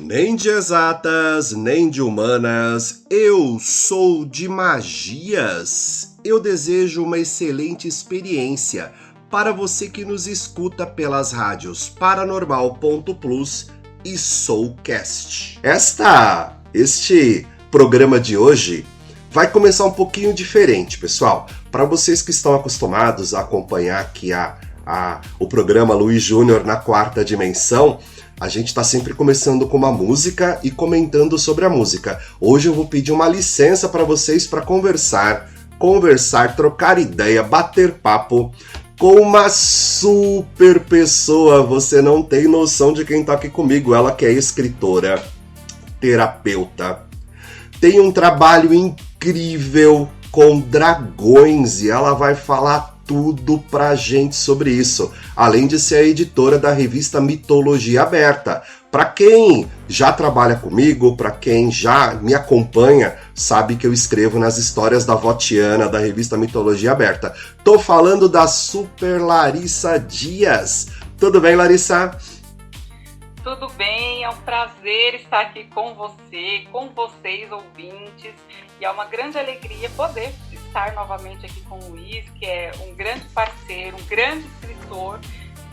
Nem de exatas, nem de humanas, eu sou de magias. Eu desejo uma excelente experiência para você que nos escuta pelas rádios Paranormal.plus e Soulcast. Este programa de hoje vai começar um pouquinho diferente, pessoal. Para vocês que estão acostumados a acompanhar aqui o programa Luiz Júnior na quarta dimensão, a gente está sempre começando com uma música e comentando sobre a música. Hoje eu vou pedir uma licença para vocês para conversar, trocar ideia, bater papo com uma super pessoa. Você não tem noção de quem está aqui comigo. Ela que é escritora, terapeuta, tem um trabalho incrível com dragões e ela vai falar tudo pra gente sobre isso, além de ser a editora da revista Mitologia Aberta. Para quem já trabalha comigo, para quem já me acompanha, sabe que eu escrevo nas histórias da Votiana, da revista Mitologia Aberta. Tô falando da Super Larissa Dias. Tudo bem, Larissa? Tudo bem, é um prazer estar aqui com você, com vocês ouvintes, e é uma grande alegria poder estar novamente aqui com o Luiz, que é um grande parceiro, um grande escritor,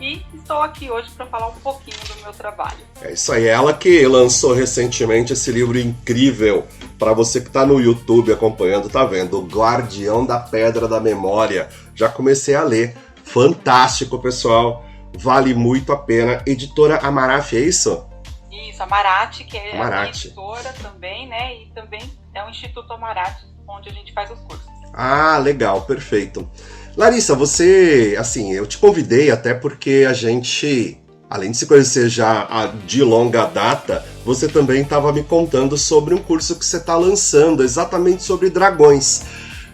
e estou aqui hoje para falar um pouquinho do meu trabalho. É isso aí, ela que lançou recentemente esse livro incrível, para você que está no YouTube acompanhando, tá vendo? O Guardião da Pedra da Memória. Já comecei a ler, fantástico, pessoal. Vale muito a pena. Editora Amarate, é isso? Isso, Amarate, que é Amarate. A editora também, né? E também é o Instituto Amarate, onde a gente faz os cursos. Ah, legal, perfeito. Larissa, você, assim, eu te convidei até porque a gente, além de se conhecer já de longa data, você também estava me contando sobre um curso que você está lançando, exatamente sobre dragões.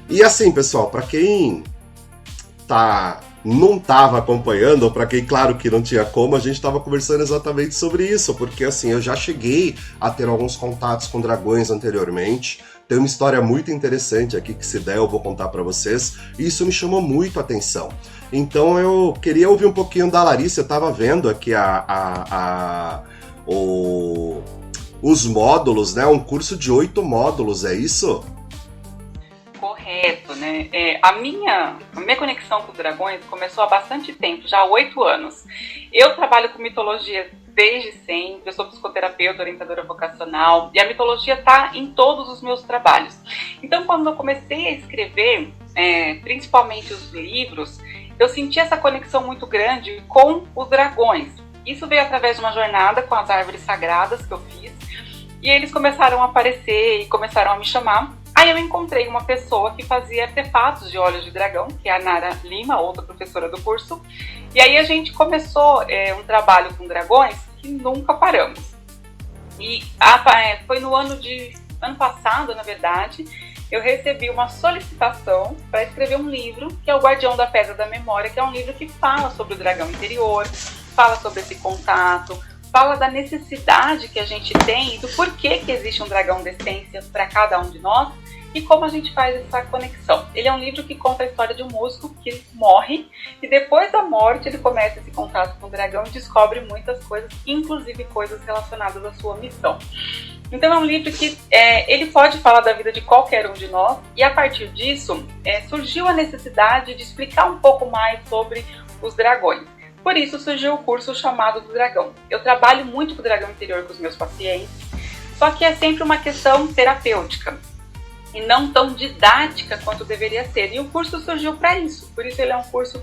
E assim, pessoal, para quem não estava acompanhando, ou para quem, claro que não tinha como, a gente estava conversando exatamente sobre isso, porque assim, eu já cheguei a ter alguns contatos com dragões anteriormente, tem uma história muito interessante aqui que, se der, eu vou contar para vocês, e isso me chamou muito a atenção. Então eu queria ouvir um pouquinho da Larissa. Eu estava vendo aqui os módulos, né? Um curso de 8 módulos, é isso? Correto, né? A minha conexão com os dragões começou há bastante tempo, já há 8 anos. Eu trabalho com mitologia desde sempre, eu sou psicoterapeuta, orientadora vocacional, e a mitologia está em todos os meus trabalhos. Então, quando eu comecei a escrever, principalmente os livros, eu senti essa conexão muito grande com os dragões. Isso veio através de uma jornada com as árvores sagradas que eu fiz, e eles começaram a aparecer e começaram a me chamar. Aí eu encontrei uma pessoa que fazia artefatos de olhos de dragão, que é a Nara Lima, outra professora do curso. E aí a gente começou um trabalho com dragões que nunca paramos. E foi no ano passado, na verdade, eu recebi uma solicitação para escrever um livro, que é o Guardião da Pedra da Memória, que é um livro que fala sobre o dragão interior, fala sobre esse contato, fala da necessidade que a gente tem e do porquê que existe um dragão de essência para cada um de nós e como a gente faz essa conexão. Ele é um livro que conta a história de um músico que morre e depois da morte ele começa esse contato com o dragão e descobre muitas coisas, inclusive coisas relacionadas à sua missão. Então é um livro que ele pode falar da vida de qualquer um de nós, e a partir disso surgiu a necessidade de explicar um pouco mais sobre os dragões. Por isso surgiu o curso chamado do Dragão. Eu trabalho muito com o dragão interior com os meus pacientes, só que é sempre uma questão terapêutica e não tão didática quanto deveria ser. E o curso surgiu para isso. Por isso ele é um curso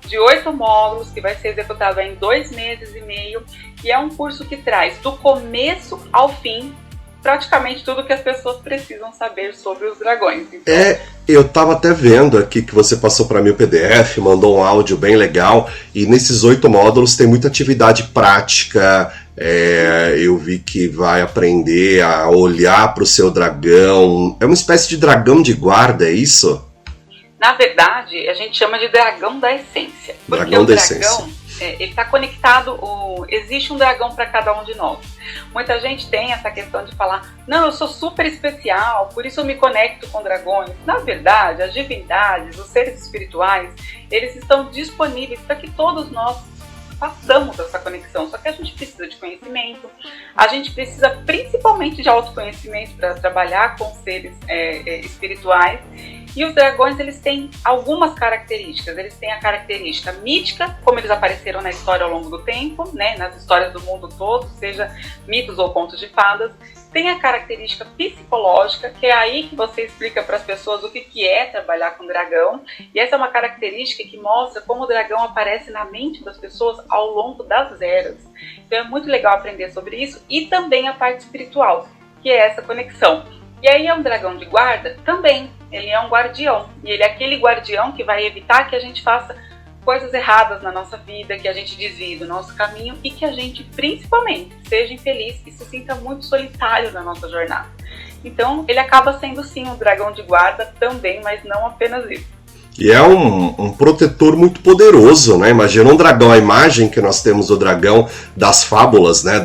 de 8 módulos que vai ser executado em 2 meses e meio, e é um curso que traz do começo ao fim praticamente tudo que as pessoas precisam saber sobre os dragões. Então, eu tava até vendo aqui que você passou para mim o PDF, mandou um áudio bem legal, e nesses 8 módulos tem muita atividade prática. Eu vi que vai aprender a olhar para o seu dragão. É uma espécie de dragão de guarda, é isso? Na verdade, a gente chama de dragão da essência. Porque dragão da dragão, essência. Ele está conectado, existe um dragão para cada um de nós. Muita gente tem essa questão de falar, não, eu sou super especial, por isso eu me conecto com dragões. Na verdade, as divindades, os seres espirituais, eles estão disponíveis para que todos nós façamos essa conexão. Só que a gente precisa de conhecimento, a gente precisa principalmente de autoconhecimento para trabalhar com seres espirituais. E os dragões, eles têm algumas características. Eles têm a característica mítica, como eles apareceram na história ao longo do tempo, né, nas histórias do mundo todo, seja mitos ou contos de fadas. Tem a característica psicológica, que é aí que você explica para as pessoas o que é trabalhar com dragão. E essa é uma característica que mostra como o dragão aparece na mente das pessoas ao longo das eras. Então é muito legal aprender sobre isso. E também a parte espiritual, que é essa conexão. E aí é um dragão de guarda? Também. Ele é um guardião. E ele é aquele guardião que vai evitar que a gente faça coisas erradas na nossa vida, que a gente desvie do nosso caminho e que a gente, principalmente, seja infeliz e se sinta muito solitário na nossa jornada. Então, ele acaba sendo, sim, um dragão de guarda também, mas não apenas isso. E é um protetor muito poderoso, né? Imagina um dragão, a imagem que nós temos do dragão das fábulas, né?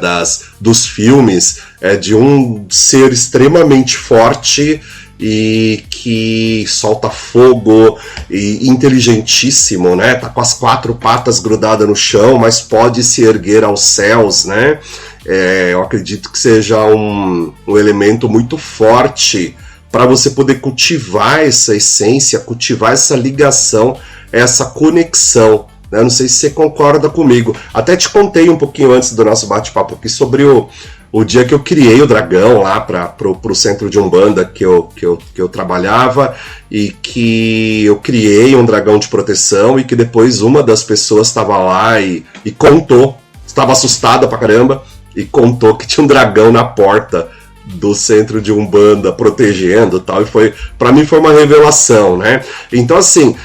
Dos filmes, de um ser extremamente forte e que solta fogo e inteligentíssimo, né? Tá com as 4 patas grudadas no chão, mas pode se erguer aos céus, né? Eu acredito que seja um elemento muito forte para você poder cultivar essa essência, cultivar essa ligação, essa conexão. Né? Não sei se você concorda comigo. Até te contei um pouquinho antes do nosso bate-papo aqui sobre o dia que eu criei o dragão lá para o centro de Umbanda que eu trabalhava, e que eu criei um dragão de proteção e que depois uma das pessoas estava lá e contou, estava assustada pra caramba, e contou que tinha um dragão na porta do centro de Umbanda protegendo e tal, e pra mim foi uma revelação, né? Então assim,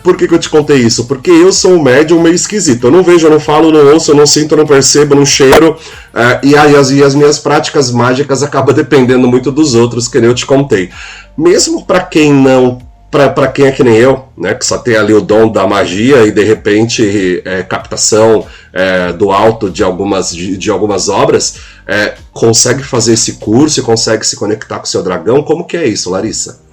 por que eu te contei isso? Porque eu sou um médium meio esquisito. Eu não vejo, eu não falo, eu não ouço, eu não sinto, eu não percebo, eu não cheiro. E as minhas práticas mágicas acabam dependendo muito dos outros, que nem eu te contei. Mesmo para quem não... Para quem é que nem eu, né, que só tem ali o dom da magia e de repente captação do alto de algumas obras, consegue fazer esse curso e consegue se conectar com o seu dragão. Como que é isso, Larissa?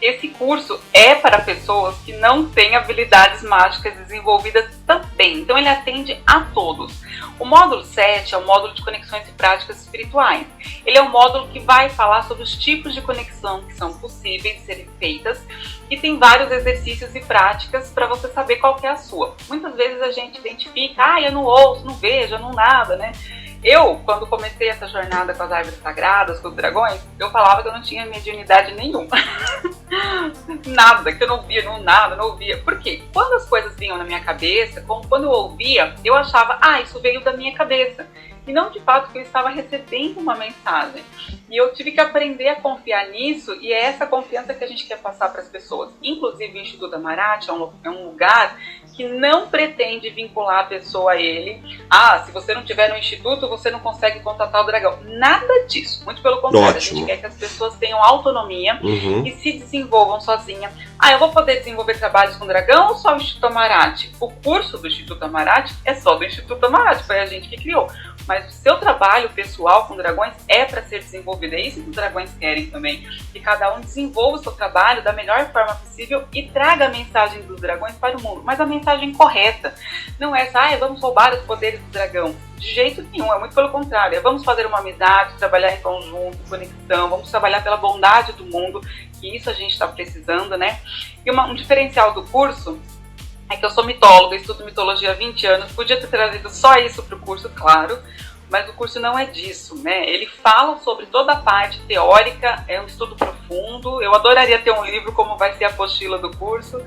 Esse curso é para pessoas que não têm habilidades mágicas desenvolvidas também, então ele atende a todos. O módulo 7 é o módulo de conexões e práticas espirituais. Ele é um módulo que vai falar sobre os tipos de conexão que são possíveis de serem feitas, e tem vários exercícios e práticas para você saber qual que é a sua. Muitas vezes a gente identifica, eu não ouço, não vejo, eu não nada, né? Eu, quando comecei essa jornada com as árvores sagradas, com os dragões, eu falava que eu não tinha mediunidade nenhuma. Nada, que eu não via, não ouvia. Por quê? Quando as coisas vinham na minha cabeça, quando eu ouvia, eu achava, isso veio da minha cabeça. E não de fato que eu estava recebendo uma mensagem. E eu tive que aprender a confiar nisso, e é essa confiança que a gente quer passar para as pessoas. Inclusive o Instituto Amarati é um lugar que não pretende vincular a pessoa a ele. Se você não tiver no instituto, você não consegue contatar o dragão. Nada disso. Muito pelo contrário. Ótimo. A gente quer que as pessoas tenham autonomia e se desenvolvam sozinhas. Eu vou poder desenvolver trabalhos com dragão ou só o Instituto Amarati? O curso do Instituto Amarati é só do Instituto Amarati, foi a gente que criou. Mas o seu trabalho pessoal com dragões é para ser desenvolvido. É isso que os dragões querem também. Que cada um desenvolva o seu trabalho da melhor forma possível e traga a mensagem dos dragões para o mundo. Mas a mensagem correta. Não é essa, vamos roubar os poderes do dragão. De jeito nenhum, é muito pelo contrário. Vamos fazer uma amizade, trabalhar em conjunto, conexão, vamos trabalhar pela bondade do mundo, que isso a gente está precisando, né? E um diferencial do curso é que eu sou mitóloga, estudo mitologia há 20 anos, podia ter trazido só isso para o curso, claro, mas o curso não é disso, né? Ele fala sobre toda a parte teórica, é um estudo profundo. Eu adoraria ter um livro como vai ser a apostila do curso,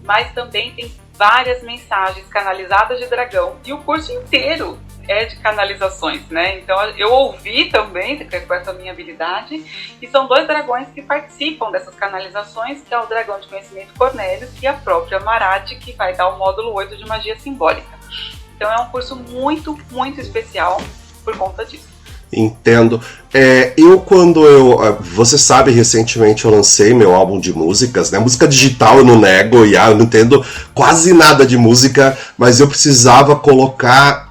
mas também tem várias mensagens canalizadas de dragão, e o curso inteiro é de canalizações, né? Então eu ouvi também com essa minha habilidade, e são 2 dragões que participam dessas canalizações, que é o dragão de conhecimento Cornélios e a própria Amarati, que vai dar o módulo 8 de magia simbólica. Então é um curso muito, muito especial por conta disso. Entendo. Você sabe, recentemente eu lancei meu álbum de músicas, né? Música digital eu não nego, eu não entendo quase nada de música, mas eu precisava colocar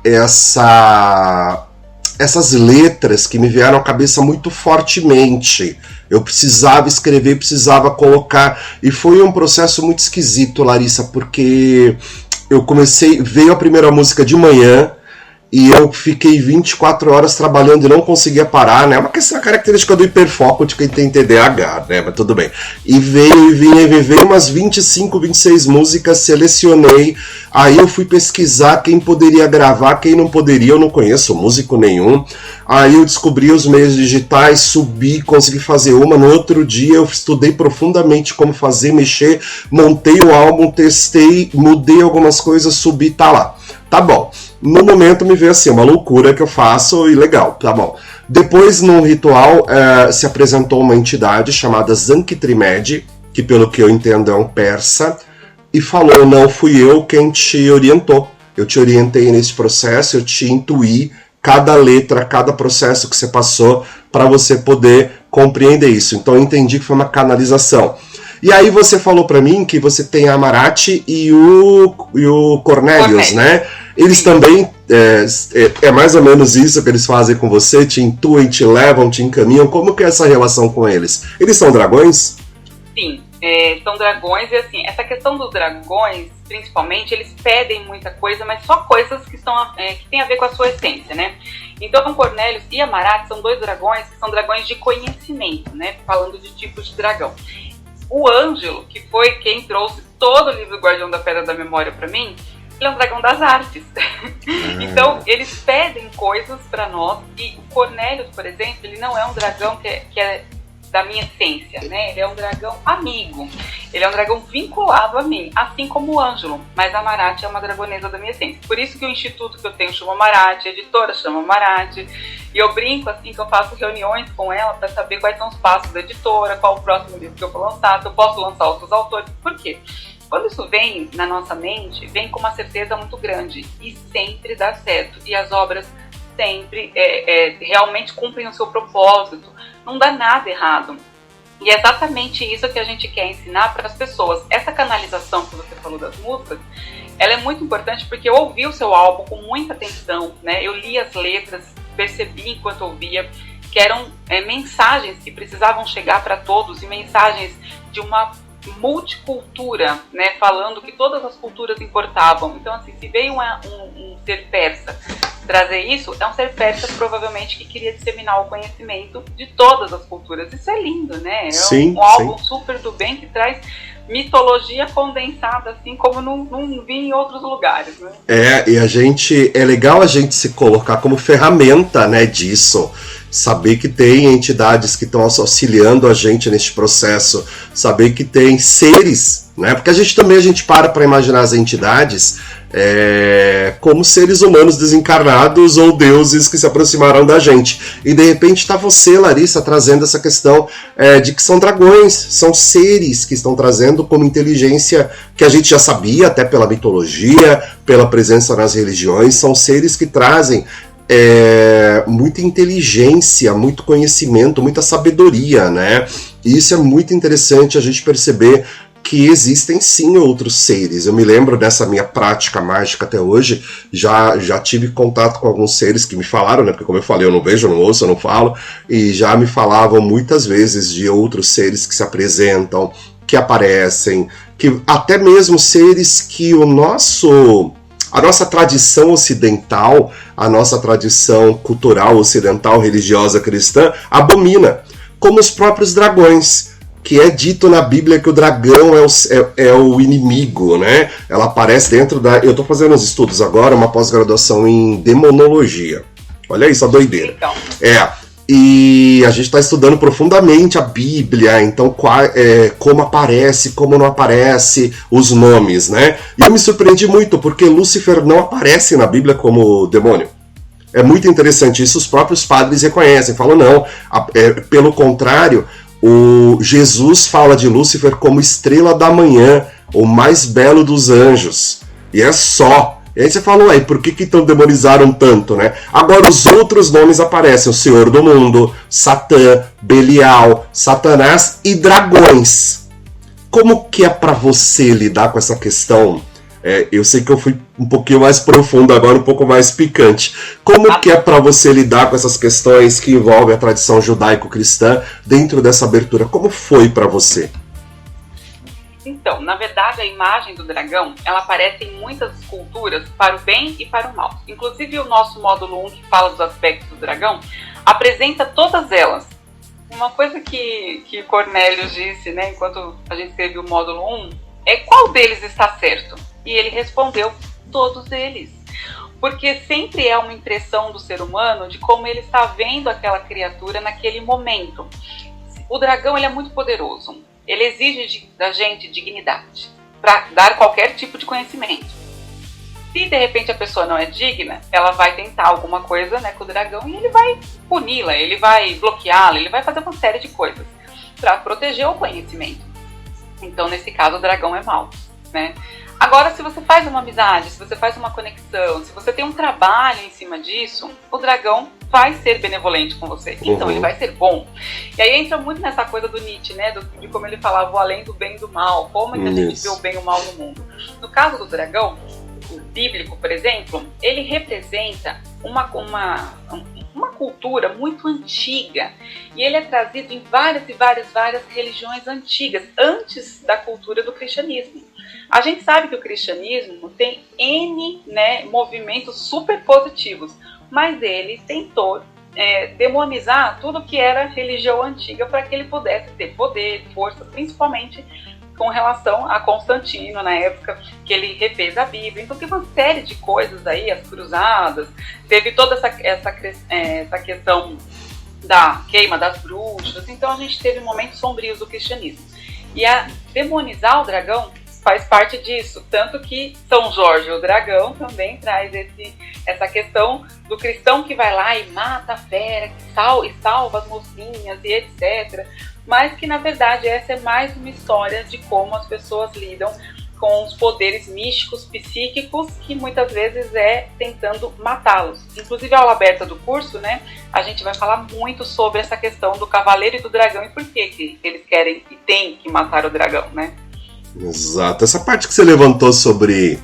essas letras que me vieram à cabeça muito fortemente. Eu precisava escrever, precisava colocar, e foi um processo muito esquisito, Larissa, porque eu comecei, veio a primeira música de manhã, e eu fiquei 24 horas trabalhando e não conseguia parar, né? Uma questão, a característica do hiperfoco de quem tem TDAH, né? Mas tudo bem. E veio umas 25, 26 músicas, selecionei. Aí eu fui pesquisar quem poderia gravar, quem não poderia. Eu não conheço músico nenhum. Aí eu descobri os meios digitais, subi, consegui fazer uma. No outro dia eu estudei profundamente como fazer, mexer, montei o álbum, testei, mudei algumas coisas, subi, tá lá. Tá bom. No momento me veio assim, uma loucura que eu faço e legal, tá bom. Depois, num ritual, se apresentou uma entidade chamada Zankitrimed, que pelo que eu entendo é um persa, e falou, não fui eu quem te orientou. Eu te orientei nesse processo, eu te intuí cada letra, cada processo que você passou para você poder compreender isso. Então eu entendi que foi uma canalização. E aí você falou para mim que você tem a Amarati e o Cornelius, né? Eles também, é mais ou menos isso que eles fazem com você, te intuem, te levam, te encaminham. Como que é essa relação com eles? Eles são dragões? Sim, são dragões e assim, essa questão dos dragões, principalmente, eles pedem muita coisa, mas só coisas que tem a ver com a sua essência, né? Então, Cornelius e Amarati são dois dragões que são dragões de conhecimento, né? Falando de tipos de dragão. O Ângelo, que foi quem trouxe todo o livro Guardião da Pedra da Memória para mim, ele é um dragão das artes. Então, eles pedem coisas para nós. E o Cornelius, por exemplo, ele não é um dragão que é da minha essência, né? Ele é um dragão amigo. Ele é um dragão vinculado a mim, assim como o Ângelo. Mas a Amarati é uma dragonesa da minha essência. Por isso que o instituto que eu tenho chama Amarati, a editora chama Amarati. E eu brinco assim que eu faço reuniões com ela para saber quais são os passos da editora, qual o próximo livro que eu vou lançar, se eu posso lançar outros autores. Por quê? Quando isso vem na nossa mente, vem com uma certeza muito grande e sempre dá certo. E as obras sempre realmente cumprem o seu propósito, não dá nada errado. E é exatamente isso que a gente quer ensinar para as pessoas. Essa canalização que você falou das músicas, ela é muito importante porque eu ouvi o seu álbum com muita atenção, né? Eu li as letras, percebi enquanto ouvia que eram mensagens que precisavam chegar para todos e mensagens de uma multicultura, né, falando que todas as culturas importavam. Então, assim, se veio um ser persa trazer isso, é um ser persa provavelmente que queria disseminar o conhecimento de todas as culturas. Isso é lindo, né? É um álbum super do bem que traz mitologia condensada, assim como não vi em outros lugares, né? E é legal a gente se colocar como ferramenta, né, disso. Saber que tem entidades que estão auxiliando a gente neste processo, saber que tem seres, né? Porque a gente para imaginar as entidades como seres humanos desencarnados ou deuses que se aproximaram da gente. E de repente está você, Larissa, trazendo essa questão de que são dragões, são seres que estão trazendo como inteligência que a gente já sabia, até pela mitologia, pela presença nas religiões, são seres que trazem muita inteligência, muito conhecimento, muita sabedoria, né? E isso é muito interessante a gente perceber que existem sim outros seres. Eu me lembro dessa minha prática mágica até hoje, já tive contato com alguns seres que me falaram, né? Porque como eu falei, eu não vejo, eu não ouço, eu não falo, e já me falavam muitas vezes de outros seres que se apresentam, que aparecem, que até mesmo seres que a nossa tradição ocidental, a nossa tradição cultural ocidental, religiosa cristã, abomina, como os próprios dragões, que é dito na Bíblia que o dragão é o inimigo, né? Ela aparece dentro da... Eu estou fazendo uns estudos agora, uma pós-graduação em demonologia. Olha isso, a doideira. Então. E a gente está estudando profundamente a Bíblia, então como aparece, como não aparece os nomes, né? E eu me surpreendi muito, porque Lúcifer não aparece na Bíblia como demônio. É muito interessante isso, os próprios padres reconhecem, falam não, pelo contrário, o Jesus fala de Lúcifer como estrela da manhã, o mais belo dos anjos, e é só. E aí você falou, por que então demonizaram tanto, né? Agora os outros nomes aparecem, o Senhor do Mundo, Satã, Belial, Satanás e dragões. Como que é pra você lidar com essa questão? Eu sei que eu fui um pouquinho mais profundo agora, um pouco mais picante. Como que é pra você lidar com essas questões que envolvem a tradição judaico-cristã dentro dessa abertura? Como foi pra você? Então, na verdade, a imagem do dragão, ela aparece em muitas culturas para o bem e para o mal. Inclusive, o nosso módulo 1, que fala dos aspectos do dragão, apresenta todas elas. Uma coisa que Cornélio disse, né, enquanto a gente escreveu o módulo 1, é qual deles está certo? E ele respondeu, todos eles. Porque sempre é uma impressão do ser humano de como ele está vendo aquela criatura naquele momento. O dragão, ele é muito poderoso. Ele exige da gente dignidade para dar qualquer tipo de conhecimento. Se de repente a pessoa não é digna, ela vai tentar alguma coisa, né, com o dragão e ele vai puni-la, ele vai bloqueá-la, ele vai fazer uma série de coisas para proteger o conhecimento. Então, nesse caso, o dragão é mau, né? Agora, se você faz uma amizade, se você faz uma conexão, se você tem um trabalho em cima disso, o dragão vai ser benevolente com você. Então, ele vai ser bom. E aí entra muito nessa coisa do Nietzsche, né? De como ele falava, o além do bem e do mal. Como é que a gente vê o bem e o mal no mundo? No caso do dragão, o bíblico, por exemplo, ele representa uma cultura muito antiga. E ele é trazido em várias religiões antigas, antes da cultura do cristianismo. A gente sabe que o cristianismo tem N, né, movimentos super positivos, mas ele tentou demonizar tudo que era religião antiga para que ele pudesse ter poder, força, principalmente com relação a Constantino, na época que ele refez a Bíblia. Então teve uma série de coisas aí, as cruzadas, teve toda essa questão da queima das bruxas. Então a gente teve momentos sombrios do cristianismo. E a demonizar o dragão faz parte disso, tanto que São Jorge, o dragão, também traz essa questão do cristão que vai lá e mata a fera, e salva as mocinhas e etc. Mas que, na verdade, essa é mais uma história de como as pessoas lidam com os poderes místicos, psíquicos, que muitas vezes é tentando matá-los. Inclusive, a aula aberta do curso, né, a gente vai falar muito sobre essa questão do cavaleiro e do dragão e por que eles querem e têm que matar o dragão, né? Exato. Essa parte que você levantou sobre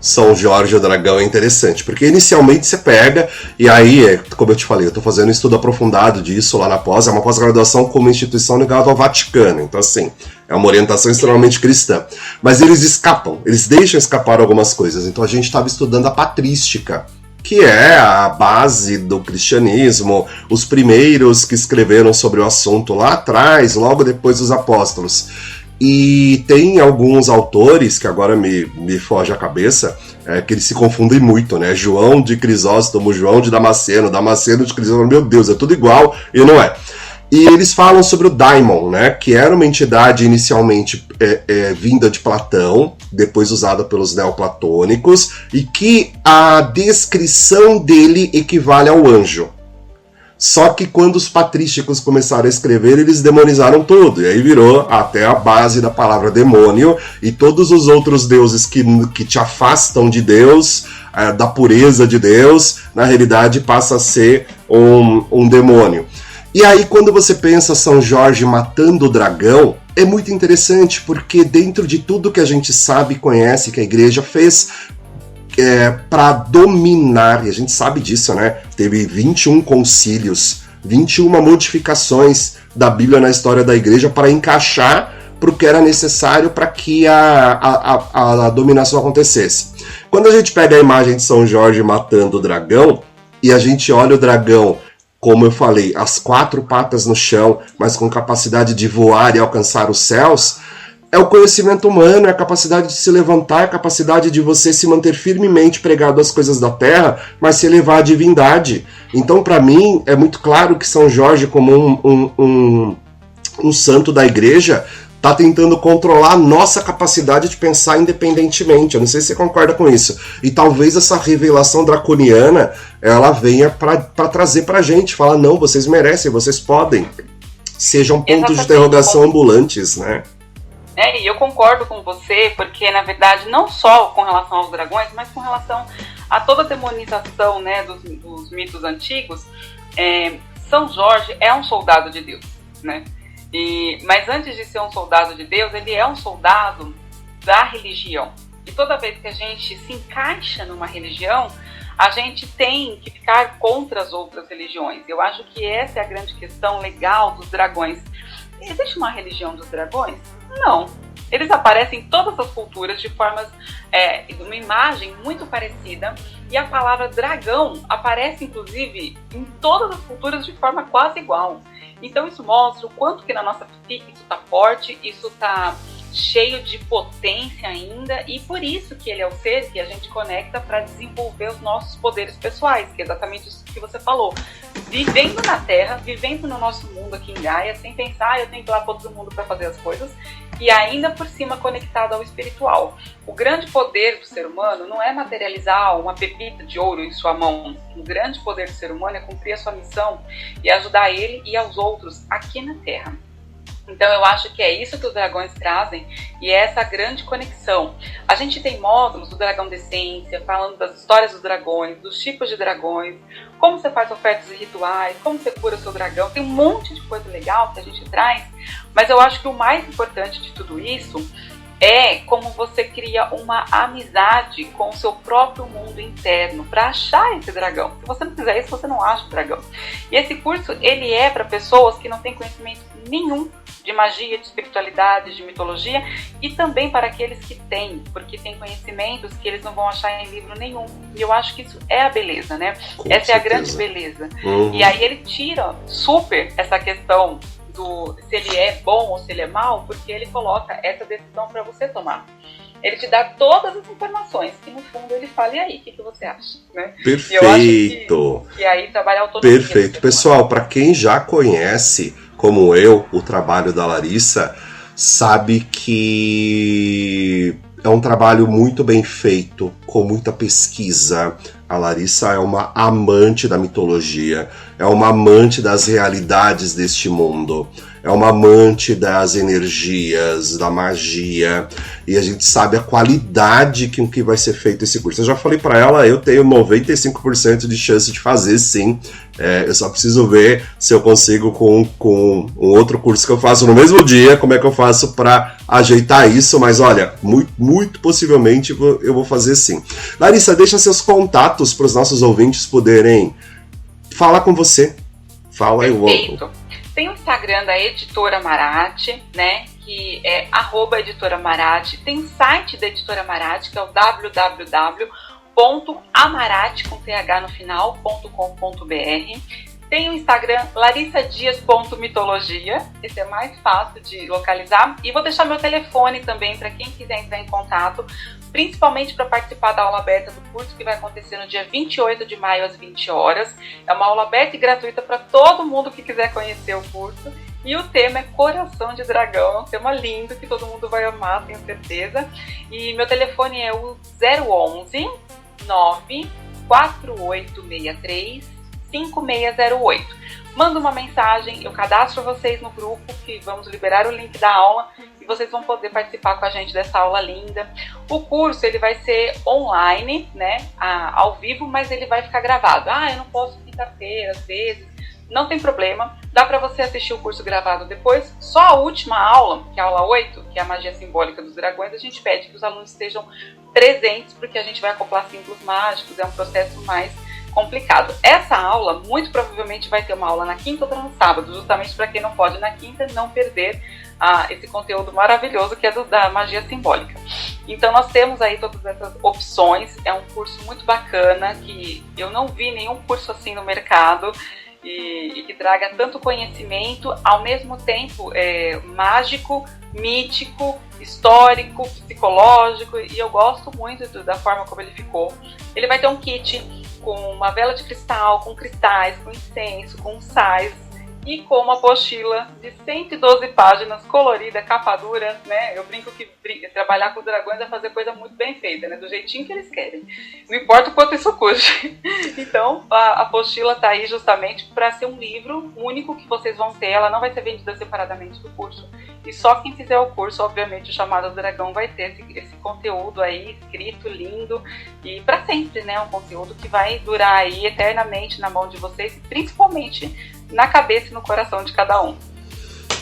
São Jorge o Dragão é interessante, porque inicialmente você pega, e aí, como eu te falei, eu estou fazendo um estudo aprofundado disso lá na pós, é uma pós-graduação como instituição ligada ao Vaticano, então assim, é uma orientação extremamente cristã. Mas eles escapam, eles deixam escapar algumas coisas, então a gente estava estudando a patrística, que é a base do cristianismo, os primeiros que escreveram sobre o assunto lá atrás, logo depois dos apóstolos. E tem alguns autores, que agora me foge a cabeça, que eles se confundem muito, né? João de Crisóstomo, João de Damasceno, Damasceno de Crisóstomo, meu Deus, é tudo igual e não é. E eles falam sobre o daimon, né? Que era uma entidade inicialmente vinda de Platão, depois usada pelos neoplatônicos, e que a descrição dele equivale ao anjo. Só que quando os patrísticos começaram a escrever, eles demonizaram tudo. E aí virou até a base da palavra demônio. E todos os outros deuses que te afastam de Deus, da pureza de Deus, na realidade passa a ser um demônio. E aí quando você pensa São Jorge matando o dragão, é muito interessante, porque dentro de tudo que a gente sabe e conhece que a igreja fez, para dominar, e a gente sabe disso, né? Teve 21 concílios, 21 modificações da Bíblia na história da igreja para encaixar para o que era necessário para que a dominação acontecesse. Quando a gente pega a imagem de São Jorge matando o dragão, e a gente olha o dragão, como eu falei, as 4 patas no chão, mas com capacidade de voar e alcançar os céus, é o conhecimento humano, é a capacidade de se levantar, é a capacidade de você se manter firmemente pregado às coisas da terra, mas se elevar à divindade. Então, para mim, é muito claro que São Jorge, como um santo da igreja, está tentando controlar a nossa capacidade de pensar independentemente. Eu não sei se você concorda com isso. E talvez essa revelação draconiana, ela venha para trazer para a gente, falar, não, vocês merecem, vocês podem. Sejam pontos de interrogação ambulantes, né? E eu concordo com você, porque na verdade não só com relação aos dragões, mas com relação a toda a demonização, né, dos mitos antigos, São Jorge é um soldado de Deus, né? Mas antes de ser um soldado de Deus, ele é um soldado da religião. E toda vez que a gente se encaixa numa religião, a gente tem que ficar contra as outras religiões. Eu acho que essa é a grande questão legal dos dragões. Existe uma religião dos dragões? Não. Eles aparecem em todas as culturas de formas, uma imagem muito parecida, e a palavra dragão aparece inclusive em todas as culturas de forma quase igual. Então isso mostra o quanto que na nossa psique isso está forte, isso está cheio de potência ainda, e por isso que ele é o ser que a gente conecta para desenvolver os nossos poderes pessoais, que é exatamente isso que você falou. Vivendo na Terra, vivendo no nosso mundo aqui em Gaia, sem pensar, eu tenho que ir lá para outro mundo para fazer as coisas, e ainda por cima conectado ao espiritual. O grande poder do ser humano não é materializar uma pepita de ouro em sua mão. O grande poder do ser humano é cumprir a sua missão e ajudar ele e aos outros aqui na Terra. Então eu acho que é isso que os dragões trazem, e é essa grande conexão. A gente tem módulos do Dragão da Essência, falando das histórias dos dragões, dos tipos de dragões, como você faz ofertas e rituais, como você cura o seu dragão. Tem um monte de coisa legal que a gente traz, mas eu acho que o mais importante de tudo isso é como você cria uma amizade com o seu próprio mundo interno para achar esse dragão. Se você não fizer isso, você não acha o dragão. E esse curso, ele é para pessoas que não têm conhecimento nenhum de magia, de espiritualidade, de mitologia, e também para aqueles que têm, porque tem conhecimentos que eles não vão achar em livro nenhum. E eu acho que isso é a beleza, né? Essa é a grande beleza. E aí ele tira super essa questão se ele é bom ou se ele é mau, porque ele coloca essa decisão para você tomar. Ele te dá todas as informações, que no fundo ele fala, e aí, o que você acha? Né? Perfeito! E eu acho que aí trabalhar autonomia. Perfeito. Pessoal, para quem já conhece, como eu, o trabalho da Larissa, sabe que é um trabalho muito bem feito, com muita pesquisa. A Larissa é uma amante da mitologia, é uma amante das realidades deste mundo, é uma amante das energias, da magia, e a gente sabe a qualidade com que vai ser feito esse curso. Eu já falei para ela, eu tenho 95% de chance de fazer, sim. Eu só preciso ver se eu consigo com um outro curso que eu faço no mesmo dia, como é que eu faço para ajeitar isso, mas olha, muito possivelmente eu vou fazer sim. Larissa, deixa seus contatos para os nossos ouvintes poderem falar com você. Fala aí. Perfeito. Tem o Instagram da Editora Marati, né, que é @editoramarati. Tem o site da Editora Marati, que é o www.amarati.com.br. Tem o Instagram larissadias.mitologia, esse é mais fácil de localizar. E vou deixar meu telefone também para quem quiser entrar em contato, principalmente para participar da aula aberta do curso, que vai acontecer no dia 28 de maio às 20 horas. É uma aula aberta e gratuita para todo mundo que quiser conhecer o curso. E o tema é Coração de Dragão, é um tema lindo que todo mundo vai amar, tenho certeza. E meu telefone é o 011 94863 5608. Manda uma mensagem, eu cadastro vocês no grupo, que vamos liberar o link da aula e vocês vão poder participar com a gente dessa aula linda. O curso ele vai ser online, né, ao vivo, mas ele vai ficar gravado. Eu não posso quinta-feira, às vezes. Não tem problema, dá para você assistir o curso gravado depois. Só a última aula, que é a aula 8, que é a magia simbólica dos dragões, a gente pede que os alunos estejam presentes, porque a gente vai acoplar símbolos mágicos, é um processo mais complicado. Essa aula, muito provavelmente, vai ter uma aula na quinta ou no sábado, justamente para quem não pode na quinta não perder esse conteúdo maravilhoso que é da magia simbólica. Então nós temos aí todas essas opções, é um curso muito bacana, que eu não vi nenhum curso assim no mercado, e que traga tanto conhecimento, ao mesmo tempo mágico, mítico, histórico, psicológico, e eu gosto muito da forma como ele ficou. Ele vai ter um kit com uma vela de cristal, com cristais, com incenso, com sais, e com uma apostila de 112 páginas, colorida, capa dura, né? Eu brinco que trabalhar com dragões é fazer coisa muito bem feita, né? Do jeitinho que eles querem. Não importa o quanto isso custe. Então, a apostila está aí justamente para ser um livro único que vocês vão ter. Ela não vai ser vendida separadamente do curso. E só quem fizer o curso, obviamente, o Chamado Dragão vai ter esse conteúdo aí escrito, lindo, e para sempre, né? Um conteúdo que vai durar aí eternamente na mão de vocês, principalmente na cabeça e no coração de cada um.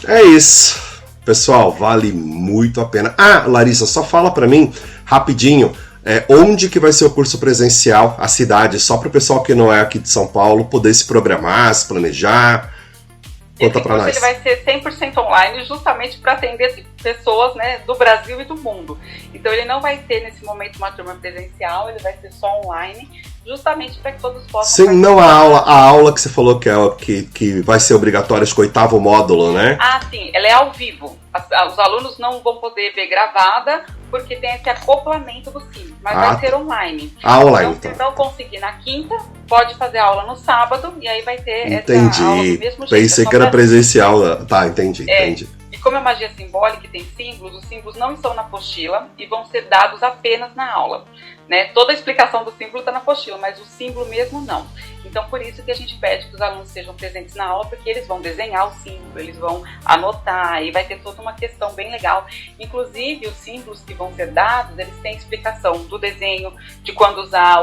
É isso. Pessoal, vale muito a pena. Larissa, só fala pra mim, rapidinho, onde que vai ser o curso presencial, a cidade, só para o pessoal que não é aqui de São Paulo poder se programar, se planejar. Conta pra nós. Ele vai ser 100% online, justamente para atender pessoas, né, do Brasil e do mundo. Então ele não vai ter nesse momento uma turma presencial, ele vai ser só online, justamente para que todos possam... Sim, não a aula que você falou que vai ser obrigatória, acho que o 8º módulo, né? Ah, sim, ela é ao vivo. Os alunos não vão poder ver gravada, porque tem esse acoplamento do Simples, mas vai ser online. Online, então. Se não conseguir na quinta, pode fazer aula no sábado, e aí vai ter essa aula do mesmo jeito. Pensei que era presencial. Tá, entendi. E como é magia simbólica e tem símbolos, os símbolos não estão na apostila e vão ser dados apenas na aula. Né? Toda a explicação do símbolo está na apostila, mas o símbolo mesmo não. Então, por isso que a gente pede que os alunos sejam presentes na aula, porque eles vão desenhar o símbolo, eles vão anotar, e vai ter toda uma questão bem legal. Inclusive, os símbolos que vão ser dados, eles têm explicação do desenho, de quando usar,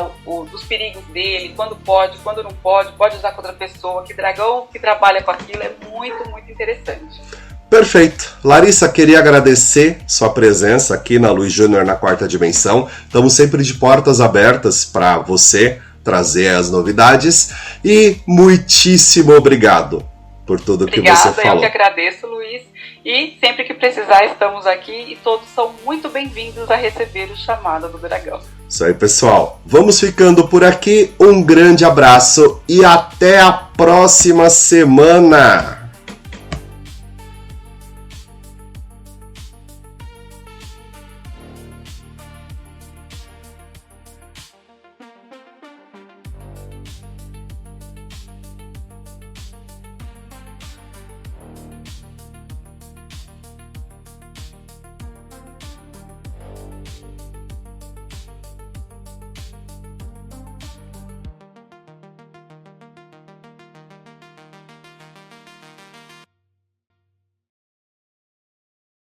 dos perigos dele, quando pode não pode usar com outra pessoa, que dragão que trabalha com aquilo é muito, muito interessante. Perfeito. Larissa, queria agradecer sua presença aqui na Luiz Júnior na Quarta Dimensão. Estamos sempre de portas abertas para você trazer as novidades e muitíssimo obrigado por tudo que você falou. Eu que agradeço, Luiz. E sempre que precisar, estamos aqui e todos são muito bem-vindos a receber o chamado do dragão. Isso aí, pessoal. Vamos ficando por aqui. Um grande abraço e até a próxima semana.